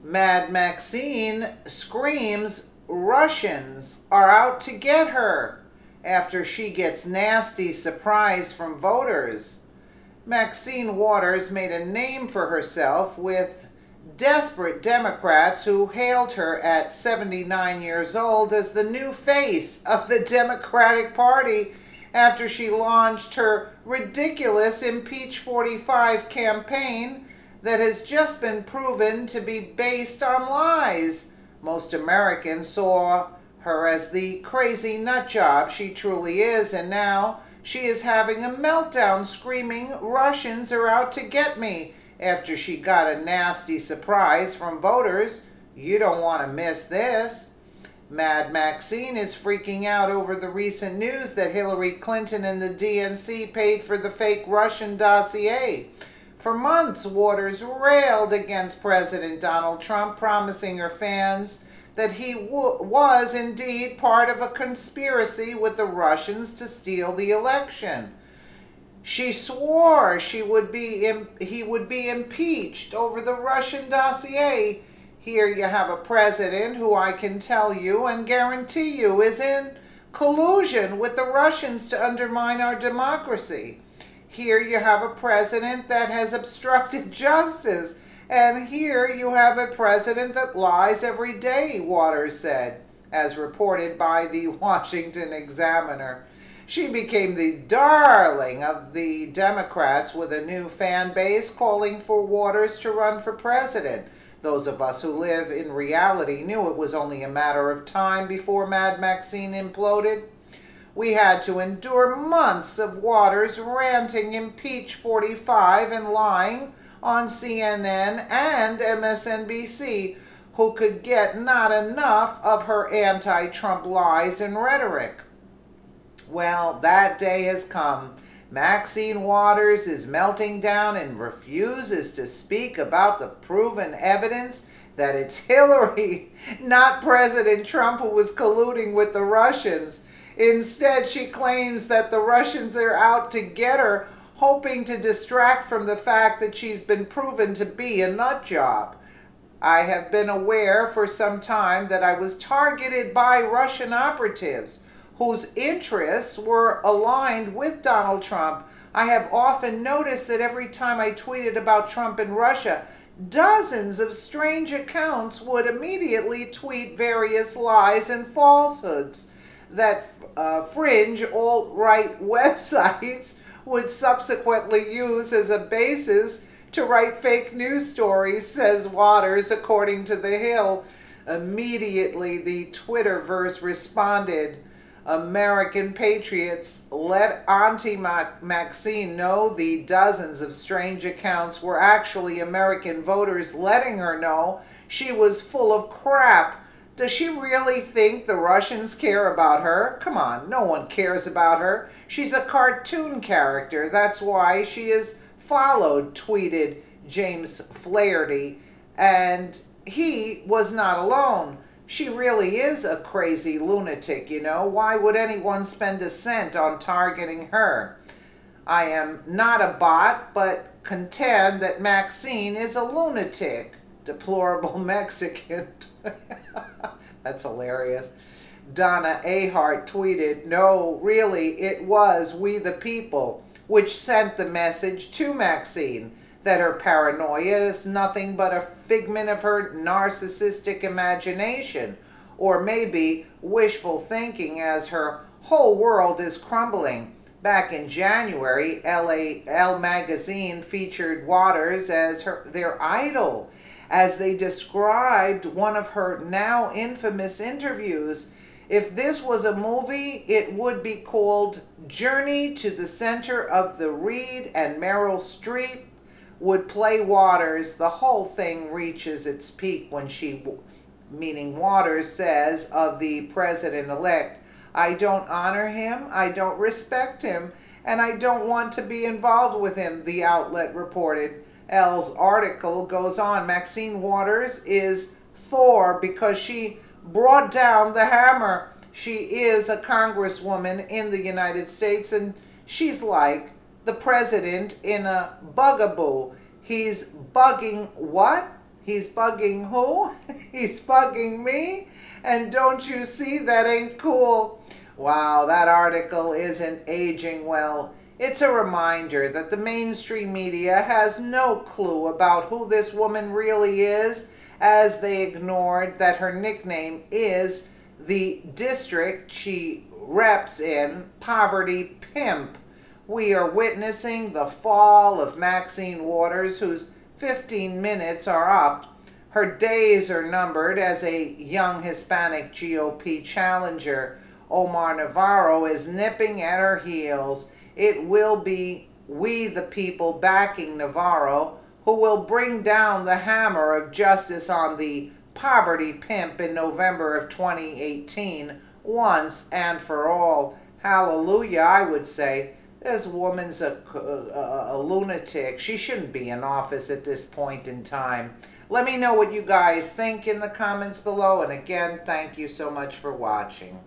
Mad Maxine screams Russians are out to get her after she gets nasty surprise from voters. Maxine Waters made a name for herself with desperate Democrats who hailed her at 79 years old as the new face of the Democratic Party after she launched her ridiculous Impeach 45 campaign that has just been proven to be based on lies. Most Americans saw her as the crazy nutjob she truly is, and now she is having a meltdown screaming, "Russians are out to get me," after she got a nasty surprise from voters. You don't want to miss this. Mad Maxine is freaking out over the recent news that Hillary Clinton and the DNC paid for the fake Russian dossier. For months, Waters railed against President Donald Trump, promising her fans that he was indeed part of a conspiracy with the Russians to steal the election. She swore he would be impeached over the Russian dossier. Here you have a president who I can tell you and guarantee you is in collusion with the Russians to undermine our democracy. Here you have a president that has obstructed justice. And here you have a president that lies every day, Waters said, as reported by the Washington Examiner. She became the darling of the Democrats with a new fan base calling for Waters to run for president. Those of us who live in reality knew it was only a matter of time before Mad Maxine imploded. We had to endure months of Waters ranting Impeach 45 and lying on CNN and MSNBC, who could get not enough of her anti-Trump lies and rhetoric. Well, that day has come. Maxine Waters is melting down and refuses to speak about the proven evidence that it's Hillary, not President Trump, who was colluding with the Russians. Instead, she claims that the Russians are out to get her, hoping to distract from the fact that she's been proven to be a nutjob. I have been aware for some time that I was targeted by Russian operatives whose interests were aligned with Donald Trump. I have often noticed that every time I tweeted about Trump and Russia, dozens of strange accounts would immediately tweet various lies and falsehoods that fringe alt-right websites would subsequently use as a basis to write fake news stories, says Waters, according to The Hill. Immediately, the Twitterverse responded, "American patriots, let Auntie Maxine know the dozens of strange accounts were actually American voters letting her know she was full of crap. Does she really think the Russians care about her? Come on, no one cares about her. She's a cartoon character. That's why she is followed," tweeted James Flaherty. And he was not alone. She really is a crazy lunatic, you know. Why would anyone spend a cent on targeting her? I am not a bot, but contend that Maxine is a lunatic. Deplorable Mexican. That's hilarious. Donna Ahart tweeted, "No, really, it was We the People which sent the message to Maxine that her paranoia is nothing but a figment of her narcissistic imagination, or maybe wishful thinking, as her whole world is crumbling." Back in January, Elle magazine featured Waters as their idol, as they described one of her now infamous interviews. If this was a movie, it would be called Journey to the Center of the Reed, and Meryl Streep would play Waters. The whole thing reaches its peak when she, meaning Waters, says of the president-elect, "I don't honor him, I don't respect him, and I don't want to be involved with him," the outlet reported. Elle's article goes on, Maxine Waters is Thor because she brought down the hammer. She is a congresswoman in the United States, and she's like the president in a bugaboo. He's bugging what? He's bugging who? He's bugging me? And don't you see, that ain't cool. Wow, that article isn't aging well. It's a reminder that the mainstream media has no clue about who this woman really is, as they ignored that her nickname is the district she reps in, Poverty Pimp. We are witnessing the fall of Maxine Waters, whose 15 minutes are up. Her days are numbered as a young Hispanic GOP challenger. Omar Navarro is nipping at her heels. It will be we the people backing Navarro who will bring down the hammer of justice on the poverty pimp in November of 2018 once and for all. Hallelujah, I would say. This woman's a lunatic. She shouldn't be in office at this point in time. Let me know what you guys think in the comments below. And again, thank you so much for watching.